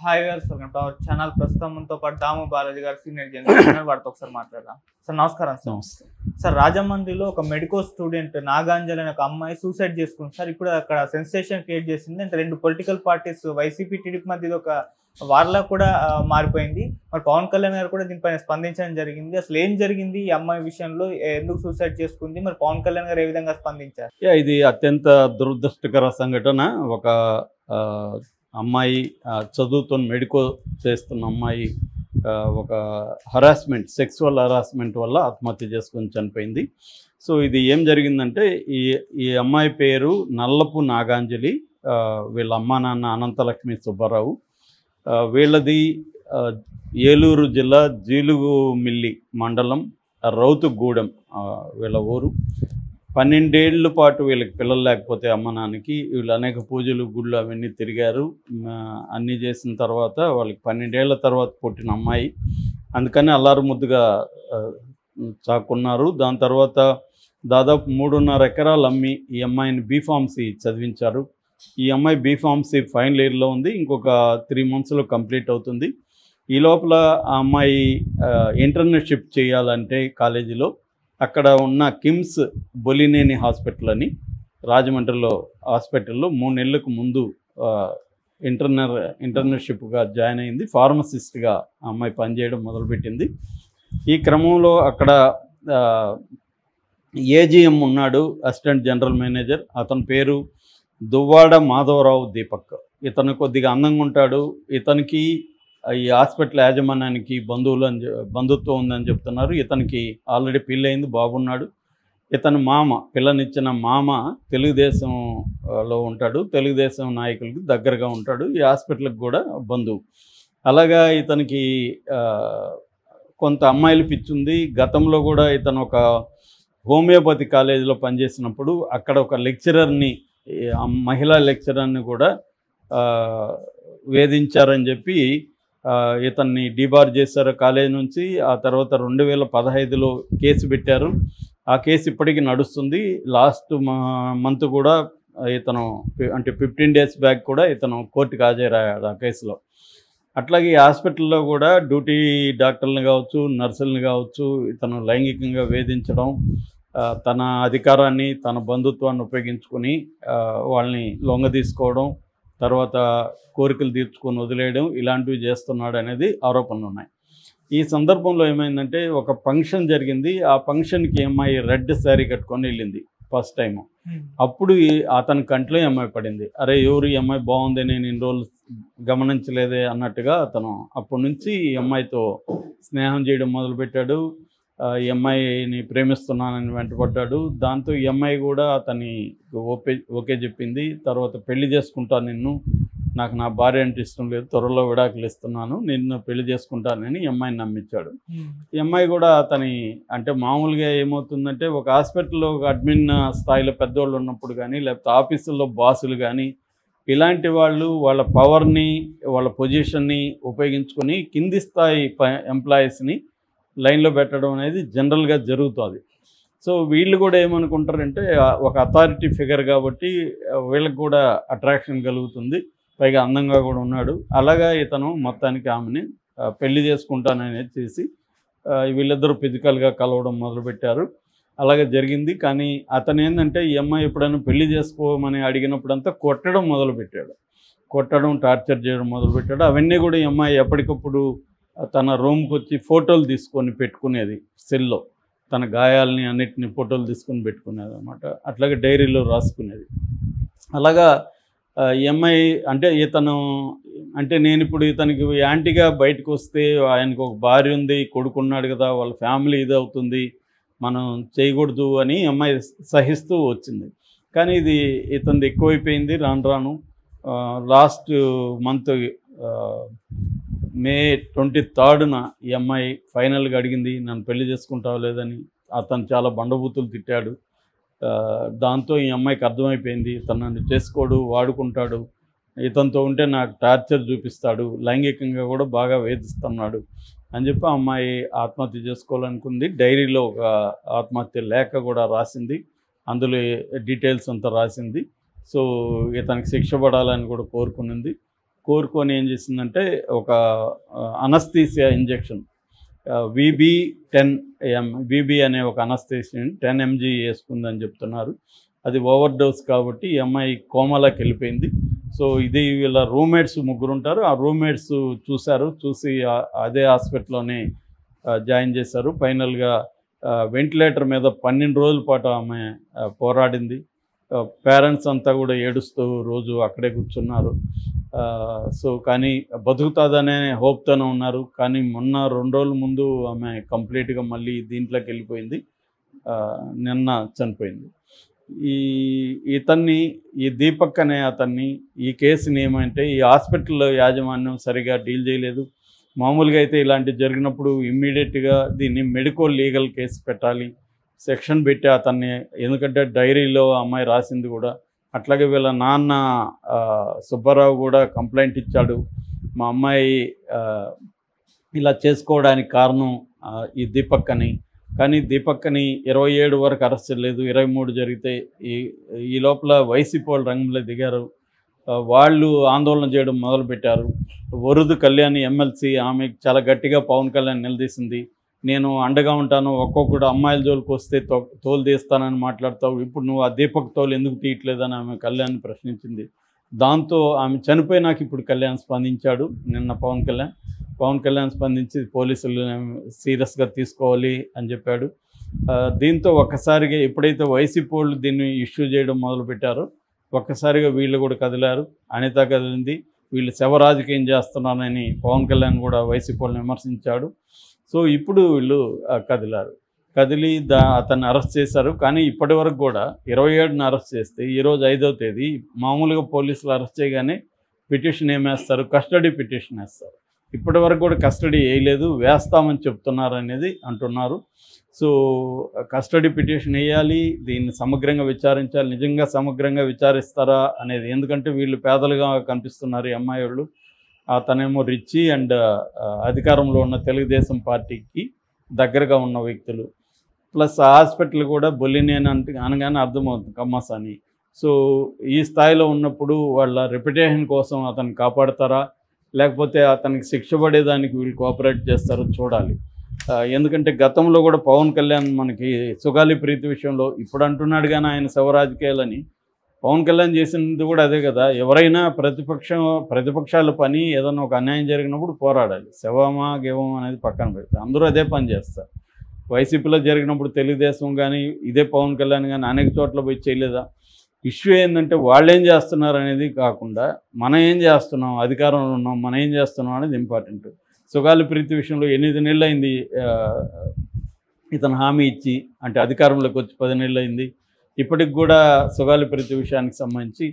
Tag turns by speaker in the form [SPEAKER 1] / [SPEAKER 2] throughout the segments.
[SPEAKER 1] Hi గారు sir power channel ప్రస్తుతం మనతో పాటు దాము బాలాజీ గారు సీనియర్ జర్నలిస్ట్ వాడితో ఒకసారి మాట్లాడదాం సార్. నమస్కారం సార్.
[SPEAKER 2] నమస్తే
[SPEAKER 1] సార్, రాజమండ్రిలో ఒక మెడికల్ స్టూడెంట్ నాగాంజలి అనే ఒక అమ్మాయి సూసైడ్ చేసుకుంది సార్. ఇప్పుడు అక్కడ సెన్సేషన్ క్రియేట్ చేసింది. అంటే రెండు పొలిటికల్ పార్టీస్ వైసీపీ టీడీపీ మధ్య ఇది ఒక వార్లా కూడా మారిపోయింది. మరి పవన్ కళ్యాణ్ గారు కూడా దీనిపైన స్పందించడం జరిగింది. అసలు ఏం జరిగింది ఈ అమ్మాయి విషయంలో, ఎందుకు సూసైడ్ చేసుకుంది, మరి పవన్ కళ్యాణ్ గారు ఏ విధంగా స్పందించారు?
[SPEAKER 2] ఇది అత్యంత దురదృష్టకర సంఘటన. ఒక అమ్మాయి చదువుతున్న మెడికల్ చేస్తున్న అమ్మాయి ఒక హరాస్మెంట్, సెక్సువల్ హరాస్మెంట్ వల్ల ఆత్మహత్య చేసుకొని చనిపోయింది. సో ఇది ఏం జరిగిందంటే, ఈ అమ్మాయి పేరు నల్లపు నాగాంజలి. వీళ్ళ అమ్మా నాన్న అనంతలక్ష్మి సుబ్బారావు. వీళ్ళది ఏలూరు జిల్లా జీలుగుమిల్లి మండలం రౌతుగూడెం వీళ్ళ ఊరు. 12 ఏళ్ల పాటు వీళ్ళకి పిల్లలు లేకపోతే అమ్మ నాన్నకి వీళ్ళు అనేక పూజలు గుళ్ళు అవన్నీ తిరిగారు. అన్నీ చేసిన తర్వాత వాళ్ళకి 12 ఏళ్ల తర్వాత పుట్టిన అమ్మాయి. అందుకని అల్లారు ముద్దుగా చాకున్నారు. దాని తర్వాత దాదాపు 3.5 ఎకరాలు అమ్మి ఈ అమ్మాయిని బీఫార్మసీ చదివించారు. ఈ అమ్మాయి బీఫార్మసీ ఫైనల్ ఇయర్లో ఉంది. ఇంకొక 3 మంత్స్లో కంప్లీట్ అవుతుంది. ఈ లోపల ఆ అమ్మాయి ఇంటర్న్షిప్ చేయాలంటే కాలేజీలో అక్కడ ఉన్న కిమ్స్ బొలినేని హాస్పిటల్ అని రాజమండ్రిలో హాస్పిటల్లో 3 నెలలకు ముందు ఇంటర్న్షిప్గా జాయిన్ అయింది. ఫార్మసిస్ట్గా ఆ అమ్మాయి పనిచేయడం మొదలుపెట్టింది. ఈ క్రమంలో అక్కడ ఏజీఎం ఉన్నాడు, అసిస్టెంట్ జనరల్ మేనేజర్. అతని పేరు దువ్వాడ మాధవరావు దీపక్. ఇతను కొద్దిగా అందంగా ఉంటాడు. ఇతనికి ఈ హాస్పిటల్ యాజమాన్యానికి బంధుత్వం ఉందని చెప్తున్నారు. ఇతనికి ఆల్రెడీ పెళ్ళయింది, బాగున్నాడు. ఇతని మామ, పిల్లనిచ్చిన మామ తెలుగుదేశంలో ఉంటాడు, తెలుగుదేశం నాయకులకి దగ్గరగా ఉంటాడు. ఈ హాస్పిటల్కి కూడా బంధువు. అలాగా ఇతనికి కొంత అమ్మాయిలు పిచ్చుంది. గతంలో కూడా ఇతను ఒక హోమియోపతి కాలేజీలో పనిచేసినప్పుడు అక్కడ ఒక లెక్చరర్ని, మహిళా లెక్చరర్ని కూడా వేధించారని చెప్పి ఇతన్ని డిబార్ చేశారు కాలేజీ నుంచి. ఆ తర్వాత 2015లో కేసు పెట్టారు. ఆ కేసు ఇప్పటికీ నడుస్తుంది. లాస్ట్ మంత్ కూడా ఇతను, అంటే 15 డేస్ బ్యాక్ కూడా ఇతను కోర్టుకు హాజరయ్యాడు ఆ కేసులో. అట్లాగే ఈ హాస్పిటల్లో కూడా డ్యూటీ డాక్టర్లను కావచ్చు, నర్సులను కావచ్చు ఇతను లైంగికంగా వేధించడం, తన అధికారాన్ని, తన బంధుత్వాన్ని ఉపయోగించుకొని వాళ్ళని లొంగదీసుకోవడం, తర్వాత కోరికలు తీర్చుకొని వదిలేయడం, ఇలాంటివి చేస్తున్నాడు అనేది ఆరోపణలు ఉన్నాయి. ఈ సందర్భంలో ఏమైందంటే, ఒక ఫంక్షన్ జరిగింది. ఆ ఫంక్షన్కి అమ్మాయి రెడ్ శారీ కట్టుకొని వెళ్ళింది ఫస్ట్ టైము. అప్పుడు అతని కంట్లో అమ్మాయి పడింది. అరే ఎవరు ఈ అమ్మాయి బాగుంది, నేను ఇన్ని రోజులు గమనించలేదే అన్నట్టుగా అతను అప్పటి నుంచి ఈ అమ్మాయితో స్నేహం చేయడం మొదలుపెట్టాడు. ఈ అమ్మాయిని ప్రేమిస్తున్నానని వెంటపడ్డాడు. దాంతో ఈ అమ్మాయి కూడా అతని ఓకే చెప్పింది. తర్వాత పెళ్లి చేసుకుంటాను నిన్ను, నాకు నా భార్య అంటే ఇష్టం లేదు, త్వరలో విడాకులు ఇస్తున్నాను, నిన్ను పెళ్లి చేసుకుంటానని ఈ అమ్మాయిని నమ్మించాడు. ఈ అమ్మాయి కూడా అతని, అంటే మామూలుగా ఏమవుతుందంటే, ఒక హాస్పిటల్లో ఒక అడ్మిన్ స్థాయిలో పెద్దవాళ్ళు ఉన్నప్పుడు కానీ, లేకపోతే ఆఫీసుల్లో బాసులు కానీ, ఇలాంటి వాళ్ళు వాళ్ళ పవర్ని, వాళ్ళ పొజిషన్ని ఉపయోగించుకొని కింది స్థాయి ఎంప్లాయీస్ని లైన్లో పెట్టడం అనేది జనరల్గా జరుగుతుంది. సో వీళ్ళు కూడా ఏమనుకుంటారంటే, ఒక అథారిటీ ఫిగర్ కాబట్టి వీళ్ళకి కూడా అట్రాక్షన్ కలుగుతుంది, పైగా అందంగా కూడా ఉన్నాడు. అలాగా ఇతను మొత్తానికి ఆమెని పెళ్లి చేసుకుంటాననేది చేసి వీళ్ళిద్దరూ ఫిజికల్గా కలవడం మొదలుపెట్టారు. అలాగే జరిగింది. కానీ అతను ఏంటంటే, ఈ అమ్మాయి ఎప్పుడైనా పెళ్లి చేసుకోమని అడిగినప్పుడంతా కొట్టడం మొదలుపెట్టాడు. కొట్టడం, టార్చర్ చేయడం మొదలుపెట్టాడు. అవన్నీ కూడా ఈ అమ్మాయి ఎప్పటికప్పుడు తన రూమ్కి వచ్చి ఫోటోలు తీసుకొని పెట్టుకునేది. సెల్లో తన గాయాలని అన్నిటిని ఫోటోలు తీసుకొని పెట్టుకునేది అనమాట. అట్లాగే డైరీలో రాసుకునేది. అలాగా ఈ అమ్మాయి, అంటే ఇతను, అంటే నేను ఇప్పుడు ఇతనికి యాంటీగా బయటకు వస్తే ఆయనకు ఒక భార్య ఉంది, కొడుకున్నాడు కదా, వాళ్ళ ఫ్యామిలీ ఇది అవుతుంది, మనం చేయకూడదు అని అమ్మాయి సహిస్తూ వచ్చింది. కానీ ఇది ఇతనిది ఎక్కువైపోయింది రాను రాను. లాస్ట్ మంత్ మే 23న ఈ అమ్మాయి ఫైనల్గా అడిగింది, నన్ను పెళ్లి చేసుకుంటావు లేదని. అతను చాలా బండబూతులు తిట్టాడు. దాంతో ఈ అమ్మాయికి అర్థమైపోయింది, ఇతను నన్ను చేసుకోడు, వాడుకుంటాడు, ఇతనితో ఉంటే నాకు టార్చర్ చూపిస్తాడు, లైంగికంగా కూడా బాగా వేధిస్తున్నాడు అని చెప్పి ఆ అమ్మాయి ఆత్మహత్య చేసుకోవాలనుకుంది. డైరీలో ఒక ఆత్మహత్య లేఖ కూడా రాసింది. అందులో డీటెయిల్స్ అంతా రాసింది. సో ఇతనికి శిక్ష పడాలని కూడా కోరుకునింది. కోరుకొని ఏం చేసిందంటే ఒక అనస్థీసియా ఇంజెక్షన్ విబి అనే ఒక అనస్థీసియా 10 mg వేసుకుందని చెప్తున్నారు. అది ఓవర్ డోస్ కాబట్టి ఈ అమ్మాయి కోమాలోకి వెళ్ళిపోయింది. సో ఇది వీళ్ళ రూమ్మేట్స్ ముగ్గురు ఉంటారు. ఆ రూమ్మేట్స్ చూసి అదే హాస్పిటల్లోనే జాయిన్ చేశారు. ఫైనల్గా వెంటిలేటర్ మీద 12 రోజుల పాటు ఆమె పోరాడింది. పేరెంట్స్ అంతా కూడా ఏడుస్తూ రోజు అక్కడే కూర్చున్నారు. సో కానీ బతుకుతుందనే హోప్తోనే ఉన్నారు. కానీ మొన్న 2 రోజుల ముందు ఆమె కంప్లీట్గా మళ్ళీ దీంట్లోకి వెళ్ళిపోయింది. నిన్న చనిపోయింది. ఈ దీపక్ అనే అతన్ని ఈ కేసుని ఏమంటే ఈ హాస్పిటల్లో యాజమాన్యం సరిగా డీల్ చేయలేదు. మామూలుగా అయితే ఇలాంటివి జరిగినప్పుడు ఇమ్మీడియట్గా దీన్ని మెడికో లీగల్ కేసు పెట్టాలి, సెక్షన్ పెట్టి అతన్ని, ఎందుకంటే డైరీలో అమ్మాయి రాసింది కూడా. అట్లాగే వీళ్ళ నాన్న సుబ్బారావు కూడా కంప్లైంట్ ఇచ్చాడు, మా అమ్మాయి ఇలా చేసుకోవడానికి కారణం ఈ దీపక్ అని. కానీ దీపక్ని 27 వరకు అరెస్ట్ చేయలేదు, 23 జరిగితే ఈ లోపల వైసీపీ వాళ్ళు రంగంలో దిగారు. వాళ్ళు ఆందోళన చేయడం మొదలుపెట్టారు. వరుదు కళ్యాణి ఎమ్మెల్సీ ఆమె చాలా గట్టిగా పవన్ కళ్యాణ్ నిలదీసింది. నేను అండగా ఉంటాను, ఒక్కొక్కడు అమ్మాయిల జోలికి వస్తే తోలు తీస్తానని మాట్లాడతావు, ఇప్పుడు నువ్వు ఆ దీపక్ తోలు ఎందుకు తీయట్లేదని ఆమె కళ్యాణ్ ప్రశ్నించింది. దాంతో ఆమె చనిపోయినాక ఇప్పుడు కళ్యాణ్ స్పందించాడు. నిన్న పవన్ కళ్యాణ్ స్పందించి పోలీసులు సీరియస్గా తీసుకోవాలి అని చెప్పాడు. దీంతో ఒక్కసారిగా ఎప్పుడైతే వైసీపీ వాళ్ళు దీన్ని ఇష్యూ చేయడం మొదలుపెట్టారో ఒక్కసారిగా వీళ్ళు కూడా కదిలారు. అనిత కదిలింది. వీళ్ళు శవ రాజకీయం చేస్తున్నారని పవన్ కళ్యాణ్ కూడా వైసీపీ వాళ్ళని విమర్శించాడు. సో ఇప్పుడు వీళ్ళు కదిలి అతన్ని అరెస్ట్ చేశారు. కానీ ఇప్పటి వరకు కూడా 27న అరెస్ట్ చేస్తే ఈరోజు 5వ తేదీ మామూలుగా పోలీసులు అరెస్ట్ చేయగానే పిటిషన్ ఏమేస్తారు, కస్టడీ పిటిషన్ వేస్తారు. ఇప్పటి వరకు కూడా కస్టడీ వేయలేదు, వేస్తామని చెప్తున్నారు అనేది అంటున్నారు. సో కస్టడీ పిటిషన్ వేయాలి, దీన్ని సమగ్రంగా విచారించాలి. నిజంగా సమగ్రంగా విచారిస్తారా అనేది, ఎందుకంటే వీళ్ళు పేదలుగా కనిపిస్తున్నారు ఈ అమ్మాయి వాళ్ళు. అతనేమో రిచి అండ్ అధికారంలో ఉన్న తెలుగుదేశం పార్టీకి దగ్గరగా ఉన్న వ్యక్తులు. ప్లస్ హాస్పిటల్ కూడా బొల్లినేని అనగానే అర్థమవుతుంది కమ్మసాని. సో ఈ స్థాయిలో ఉన్నప్పుడు వాళ్ళ రెప్యుటేషన్ కోసం అతన్ని కాపాడతారా, లేకపోతే అతనికి శిక్ష పడేదానికి వీళ్ళు కోఆపరేట్ చేస్తారో చూడాలి. ఎందుకంటే గతంలో కూడా పవన్ కళ్యాణ్ మనకి సుగాలి ప్రీతి విషయంలో ఇప్పుడు అంటున్నాడు కానీ ఆయన శవ రాజకీయాలని, పవన్ కళ్యాణ్ చేసినది కూడా అదే కదా. ఎవరైనా ప్రతిపక్షాల పని ఏదైనా ఒక అన్యాయం జరిగినప్పుడు పోరాడాలి, శవమా గేవమా అనేది పక్కన పెడతారు. అందరూ అదే పని చేస్తారు. వైసీపీలో జరిగినప్పుడు తెలుగుదేశం కానీ ఇదే పవన్ కళ్యాణ్ కానీ అనేక చోట్ల పోయి చేయలేదా? ఇష్యూ ఏంటంటే వాళ్ళు ఏం చేస్తున్నారు అనేది కాకుండా మనం ఏం చేస్తున్నాం, అధికారంలో ఉన్నాం, మనం ఏం చేస్తున్నాం అనేది ఇంపార్టెంట్. సుగాలి ప్రీతి విషయంలో 8 నెలలు అయింది ఇతను హామీ ఇచ్చి, అంటే అధికారంలోకి వచ్చి 10 నెలలు అయింది. ఇప్పటికి కూడా సుగాలి ప్రీతి విషయానికి సంబంధించి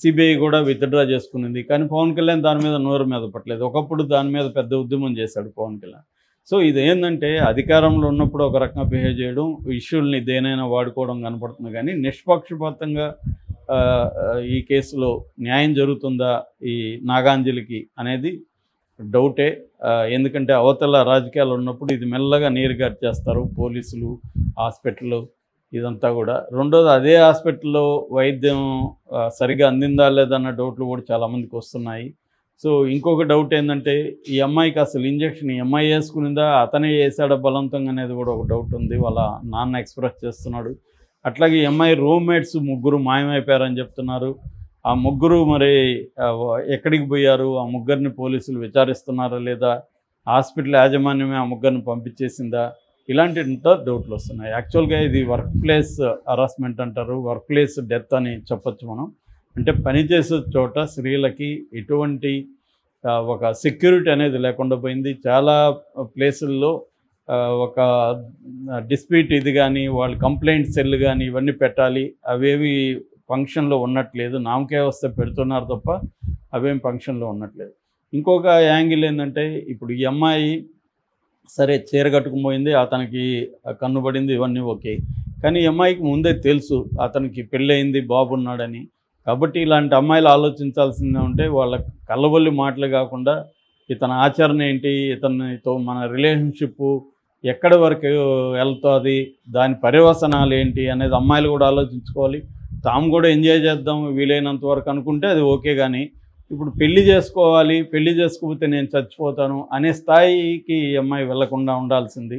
[SPEAKER 2] సిబిఐ కూడా విత్డ్రా చేసుకునింది. కానీ పవన్ కళ్యాణ్ దాని మీద నోరు మీద పట్టలేదు. ఒకప్పుడు దాని మీద పెద్ద ఉద్యమం చేశాడు పవన్ కళ్యాణ్. సో ఇదేంటంటే అధికారంలో ఉన్నప్పుడు ఒక రకంగా బిహేవ్ చేయడం, ఇష్యూల్ని దేనైనా వాడుకోవడం కనపడుతుంది. కానీ నిష్పక్షపాతంగా ఈ కేసులో న్యాయం జరుగుతుందా ఈ నాగాంజలికి అనేది డౌటే. ఎందుకంటే అవతల రాజకీయాలు ఉన్నప్పుడు ఇది మెల్లగా నీరుగారు చేస్తారు పోలీసులు, హాస్పిటల్, ఇదంతా కూడా. రెండోది అదే హాస్పిటల్లో వైద్యం సరిగా అందిందా లేదన్న డౌట్లు కూడా చాలామందికి వస్తున్నాయి. సో ఇంకొక డౌట్ ఏంటంటే ఈ అమ్మాయికి అసలు ఇంజక్షన్ ఈ అమ్మాయి వేసుకునిందా, అతనే వేసాడా బలవంతంగా అనేది కూడా ఒక డౌట్ ఉంది. వాళ్ళ నాన్న ఎక్స్ప్రెస్ చేస్తున్నాడు. అట్లాగే ఈ అమ్మాయి రూమ్మేట్స్ 3 మాయమైపోయారని చెప్తున్నారు. ఆ 3 మరి ఎక్కడికి పోయారు, ఆ 3ని పోలీసులు విచారిస్తున్నారా లేదా, హాస్పిటల్ యాజమాన్యమే ఆ 3ని పంపించేసిందా, ఇలాంటి డౌట్లు వస్తున్నాయి. యాక్చువల్గా ఇది వర్క్ ప్లేస్ హరాస్మెంట్ అంటారు, వర్క్ ప్లేస్ డెత్ అని చెప్పచ్చు మనం. అంటే పనిచేసే చోట స్త్రీలకి ఎటువంటి ఒక సెక్యూరిటీ అనేది లేకుండా పోయింది. చాలా ప్లేసుల్లో ఒక డిస్ప్యూట్ ఇది కానీ వాళ్ళు కంప్లైంట్ సెల్ కానీ ఇవన్నీ పెట్టాలి, అవేవి ఫంక్షన్లో ఉన్నట్లేదు. నామకే వస్తే పెడుతున్నారు తప్ప అవేం ఫంక్షన్లో ఉన్నట్లేదు. ఇంకొక యాంగిల్ ఏంటంటే ఇప్పుడు ఈ అమ్మాయి సరే చీర కట్టుకుపోయింది, అతనికి కన్నుబడింది, ఇవన్నీ ఓకే. కానీ ఈ అమ్మాయికి ముందే తెలుసు అతనికి పెళ్ళయింది, బాబు ఉన్నాడని. కాబట్టి ఇలాంటి అమ్మాయిలు ఆలోచించాల్సిందే ఉంటే వాళ్ళ కళ్ళబొల్లి మాటలు కాకుండా ఇతని ఆచరణ ఏంటి, ఇతనితో మన రిలేషన్షిప్ ఎక్కడి వరకు వెళ్తుంది, దాని పర్యవసనాలు ఏంటి అనేది అమ్మాయిలు కూడా ఆలోచించుకోవాలి. తాము కూడా ఎంజాయ్ చేద్దాం వీలైనంత వరకు అనుకుంటే అది ఓకే. కానీ ఇప్పుడు పెళ్లి చేసుకోవాలి, పెళ్లి చేసుకోకపోతే నేను చచ్చిపోతాను అనే స్థాయికి ఈ అమ్మాయి వెళ్లకుండా ఉండాల్సింది.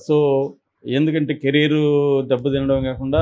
[SPEAKER 2] సో ఎందుకంటే కెరీరు దెబ్బతినడం కాకుండా